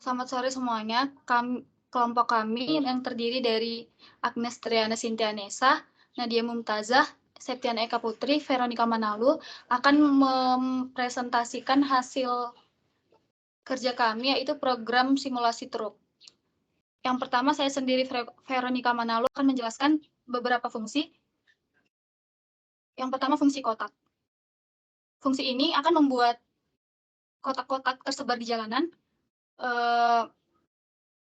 Selamat sore semuanya. Kelompok kami yang terdiri dari Agnes Triana Sintianesa, Nadia Mumtazah, Septiana Eka Putri, Veronica Manalu akan mempresentasikan hasil kerja kami, yaitu program simulasi truk. Yang pertama, saya sendiri, Veronica Manalu, akan menjelaskan beberapa fungsi. Yang pertama, fungsi kotak. Fungsi ini akan membuat kotak-kotak tersebar di jalanan.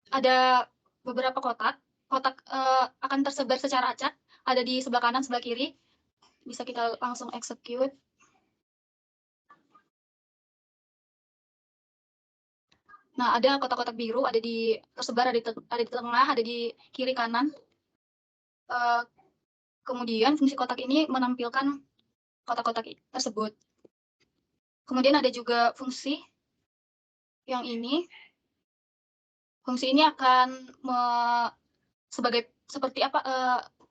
Ada beberapa kotak. Kotak akan tersebar secara acak, ada di sebelah kanan, sebelah kiri. Bisa kita langsung execute. Nah, ada kotak-kotak biru, ada di tersebar, ada di tengah, ada di kiri kanan. Kemudian fungsi kotak ini menampilkan kotak-kotak tersebut. Kemudian ada juga fungsi yang ini. Fungsi ini akan seperti apa,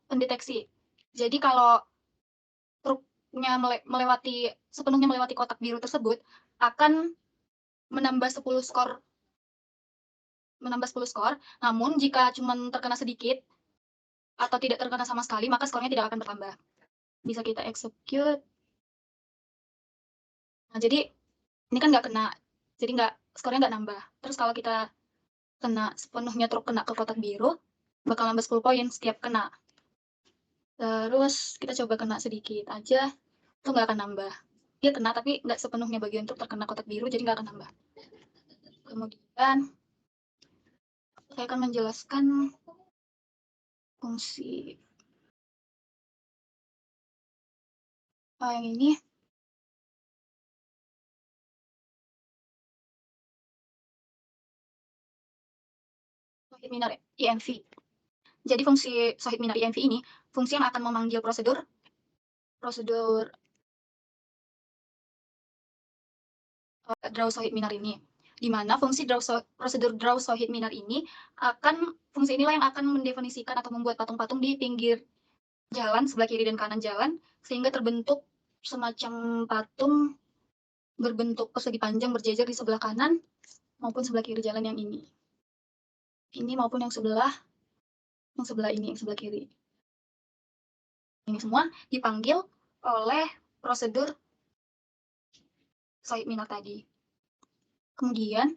pendeteksi. Jadi kalau truknya sepenuhnya melewati kotak biru tersebut, akan menambah 10 skor. Namun jika cuma terkena sedikit atau tidak terkena sama sekali, maka skornya tidak akan bertambah. Bisa kita execute. Nah, jadi ini kan nggak kena, jadi skornya nggak nambah. Terus kalau kita sepenuhnya truk kena ke kotak biru, bakal nambah 10 poin setiap kena. Terus kita coba kena sedikit aja, itu nggak akan nambah. Dia kena, tapi nggak sepenuhnya bagian truk terkena kotak biru, jadi nggak akan nambah. Kemudian saya akan menjelaskan fungsi yang ini. Sohid Minar IMV. Jadi fungsi Sohid Minar IMV ini fungsi yang akan memanggil prosedur draw Sohid Minar ini. Di mana prosedur draw Sohid Minar ini fungsi inilah yang akan mendefinisikan atau membuat patung-patung di pinggir jalan, sebelah kiri dan kanan jalan, sehingga terbentuk semacam patung berbentuk persegi panjang berjejer di sebelah kanan maupun sebelah kiri jalan yang ini. Ini maupun yang sebelah ini, yang sebelah kiri. Ini semua dipanggil oleh prosedur Sohid Minar tadi. Kemudian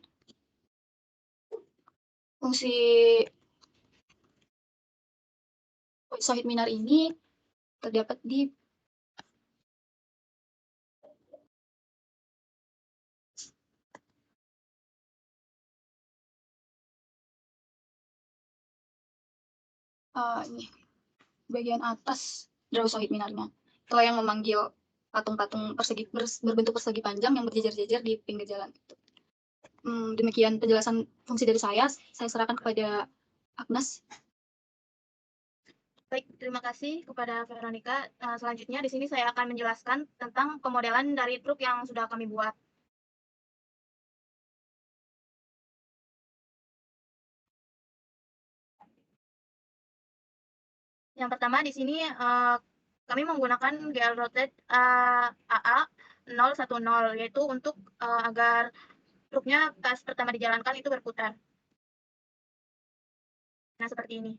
fungsi Sohid Minar ini terdapat di ini bagian atas draw Sohid Minarnya. Itulah yang memanggil patung-patung berbentuk persegi panjang yang berjejer-jejer di pinggir jalan. Demikian penjelasan fungsi dari saya. Saya serahkan kepada Agnes. Baik, terima kasih kepada Veronica. Selanjutnya di sini saya akan menjelaskan tentang pemodelan dari truk yang sudah kami buat. Yang pertama di sini kami menggunakan GL Rotate AA 010, yaitu untuk agar truknya pas pertama dijalankan itu berputar. Nah, seperti ini.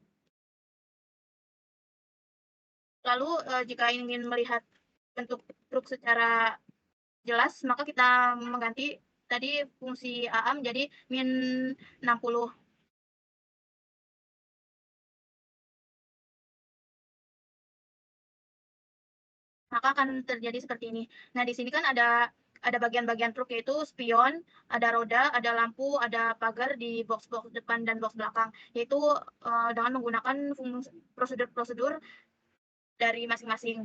Lalu jika ingin melihat bentuk truk secara jelas, maka kita mengganti tadi fungsi AA menjadi min 60. Maka akan terjadi seperti ini. Nah, di sini kan ada bagian-bagian truk, yaitu spion, ada roda, ada lampu, ada pagar di box-box depan dan box belakang, yaitu dengan menggunakan prosedur-prosedur dari masing-masing.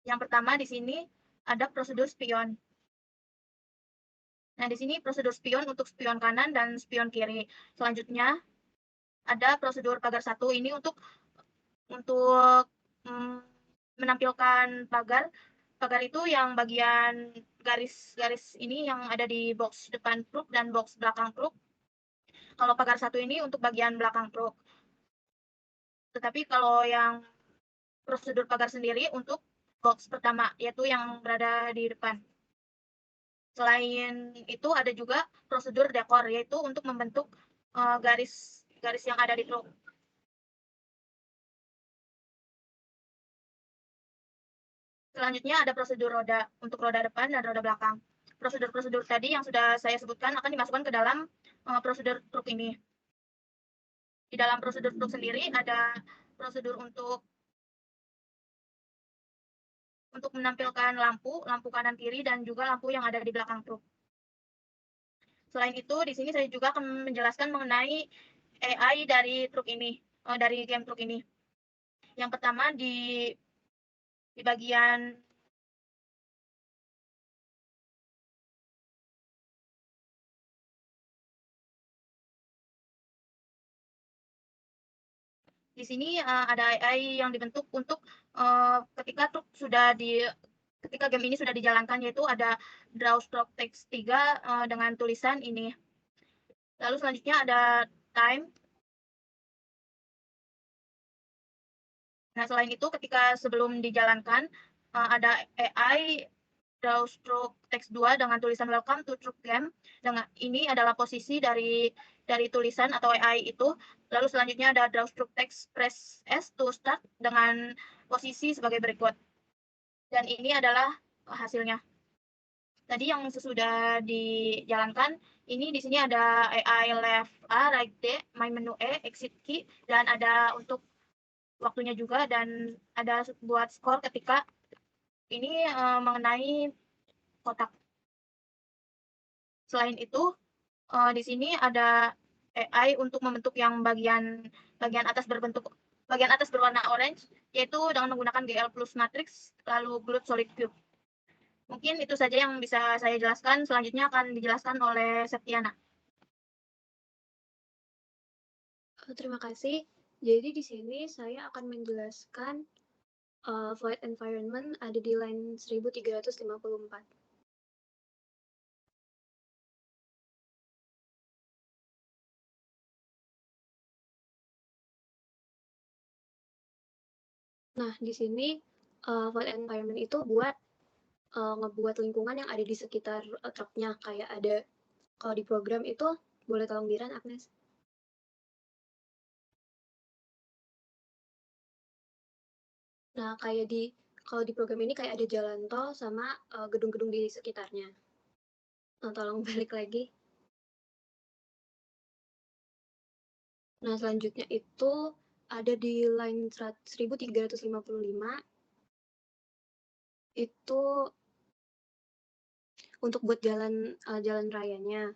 Yang pertama di sini ada prosedur spion. Nah, di sini prosedur spion untuk spion kanan dan spion kiri. Selanjutnya ada prosedur pagar satu, ini untuk menampilkan pagar. Pagar itu yang bagian garis-garis ini yang ada di box depan truk dan box belakang truk. Kalau pagar satu ini untuk bagian belakang truk. Tetapi kalau yang prosedur pagar sendiri untuk box pertama, yaitu yang berada di depan. Selain itu ada juga prosedur dekor, yaitu untuk membentuk garis yang ada di truk. Selanjutnya ada prosedur roda untuk roda depan dan roda belakang. Prosedur-prosedur tadi yang sudah saya sebutkan akan dimasukkan ke dalam prosedur truk ini. Di dalam prosedur truk sendiri ada prosedur untuk menampilkan lampu kanan kiri dan juga lampu yang ada di belakang truk. Selain itu, di sini saya juga akan menjelaskan mengenai AI dari truk ini, dari game truk ini. Yang pertama di bagian di sini ada AI yang dibentuk untuk ketika game ini sudah dijalankan, yaitu ada draw stroke text 3 dengan tulisan ini. Lalu selanjutnya ada time. Nah, selain itu ketika sebelum dijalankan ada AI draw stroke text 2 dengan tulisan welcome to truck game. Dengan ini adalah posisi dari tulisan atau AI itu. Lalu selanjutnya ada draw stroke text press S to start dengan posisi sebagai berikut. Dan ini adalah hasilnya. Tadi yang sesudah dijalankan, ini di sini ada AI left A, right D, my menu E, exit key, dan ada untuk waktunya juga, dan ada buat skor ketika ini mengenai kotak. Selain itu, di sini ada AI untuk membentuk yang bagian atas berwarna orange, yaitu dengan menggunakan GL plus matrix lalu glut solid cube. Mungkin itu saja yang bisa saya jelaskan. Selanjutnya akan dijelaskan oleh Septiana. Terima kasih. Jadi di sini saya akan menjelaskan flight environment ada di line 1354. Nah, di sini flight environment itu buat ngebuat lingkungan yang ada di sekitar truknya. Kayak ada, kalau di program itu, boleh tolong diran, Agnes? Nah, kalau di program ini kayak ada jalan tol sama gedung-gedung di sekitarnya. Nah, tolong balik lagi. Nah, selanjutnya itu ada di line 1355, itu untuk buat jalan rayanya.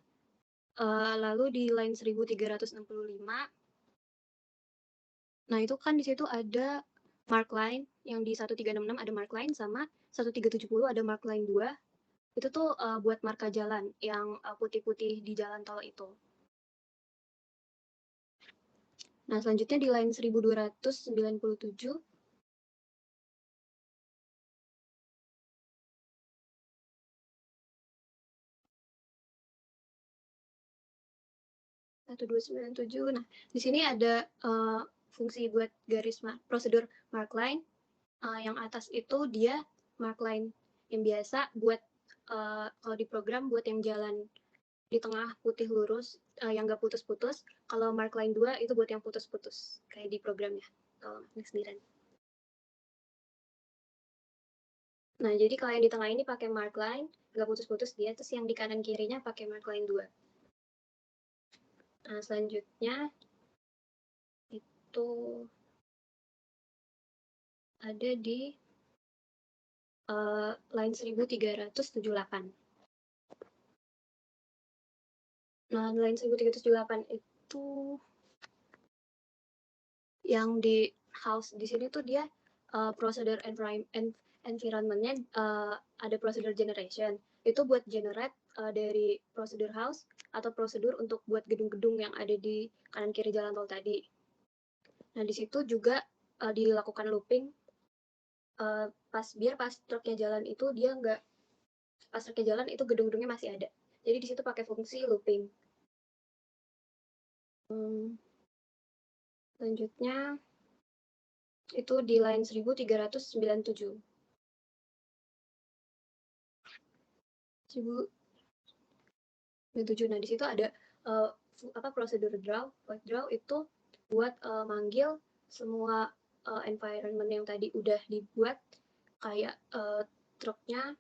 Lalu di line 1365, nah itu kan di situ ada mark line, yang di 1366 ada mark line, sama 1370 ada mark line 2. Itu tuh buat marka jalan yang putih-putih di jalan tol itu. Nah, selanjutnya di line 1297, nah di sini ada fungsi buat prosedur mark line. Yang atas itu dia mark line yang biasa buat kalau di program buat yang jalan di tengah putih lurus, yang nggak putus-putus. Kalau mark line 2 itu buat yang putus-putus, kayak di programnya. Tolong next diran. Nah, jadi kalau yang di tengah ini pakai mark line, nggak putus-putus dia, terus yang di kanan kirinya pakai mark line 2. Nah, selanjutnya itu ada di line 1378. Nah, line 1378 itu yang di house di sini tuh dia prosedur environment-nya ada prosedur generation. Itu buat generate dari prosedur house atau prosedur untuk buat gedung-gedung yang ada di kanan kiri jalan tol tadi. Nah, di situ juga dilakukan looping biar pas truknya jalan itu dia nggak, pas truknya jalan itu gedung-gedungnya masih ada. Jadi di situ pakai fungsi looping. Selanjutnya itu di line 1397. 9.7. Nah, di situ ada prosedur draw. Void draw itu buat manggil semua environment yang tadi udah dibuat, kayak truknya,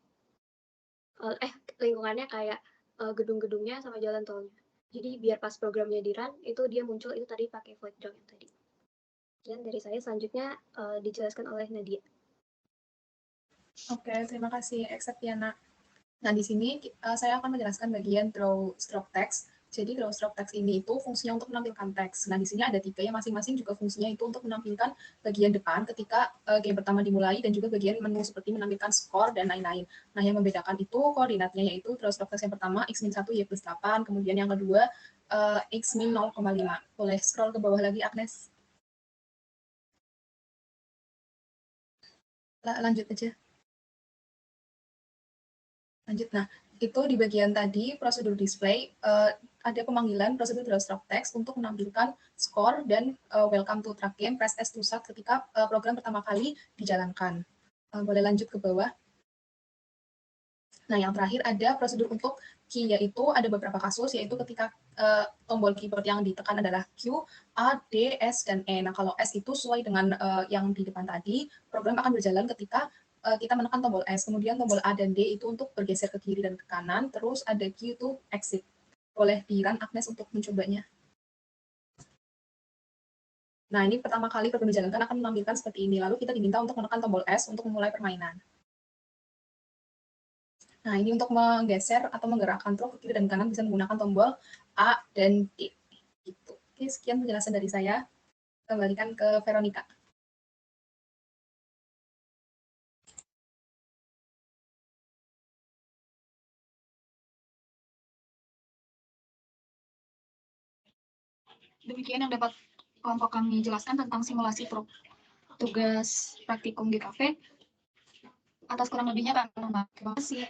lingkungannya, kayak gedung-gedungnya sama jalan tolnya. Jadi biar pas programnya di run itu dia muncul itu tadi pakai void draw yang tadi. Dan dari saya selanjutnya dijelaskan oleh Nadia. Oke, terima kasih Ekseptiana. Nah, di sini saya akan menjelaskan bagian draw stroke text. Jadi draw stroke text ini itu fungsinya untuk menampilkan teks. Nah, di sini ada 3 yang masing-masing juga fungsinya itu untuk menampilkan bagian depan ketika game pertama dimulai, dan juga bagian menu seperti menampilkan skor dan lain-lain. Nah, yang membedakan itu koordinatnya, yaitu draw stroke text yang pertama X-1 Y plus 8, kemudian yang kedua X-0,5. Boleh scroll ke bawah lagi, Agnes? Lanjut aja. Lanjut. Nah, itu di bagian tadi prosedur display ada pemanggilan prosedur draw stroke text untuk menampilkan skor dan welcome to track game, press S to start ketika program pertama kali dijalankan. Boleh lanjut ke bawah. Nah, yang terakhir ada prosedur untuk key, yaitu ada beberapa kasus, yaitu ketika tombol keyboard yang ditekan adalah Q, A, D, S, dan E. Nah, kalau S itu sesuai dengan yang di depan tadi, program akan berjalan ketika kita menekan tombol S. Kemudian tombol A dan D itu untuk bergeser ke kiri dan ke kanan, terus ada Q itu exit. Boleh di-run, Agnes, untuk mencobanya. Nah, ini pertama kali program dijalankan akan menampilkan seperti ini. Lalu kita diminta untuk menekan tombol S untuk memulai permainan. Nah, ini untuk menggeser atau menggerakkan truk ke kiri dan kanan bisa menggunakan tombol A dan D. Gitu. Oke, sekian penjelasan dari saya. Kembalikan ke Veronica. Demikian yang dapat kelompok kami jelaskan tentang simulasi truk. Tugas praktikum GKV. Atas kurang lebihnya kami mohon maaf. Terima kasih.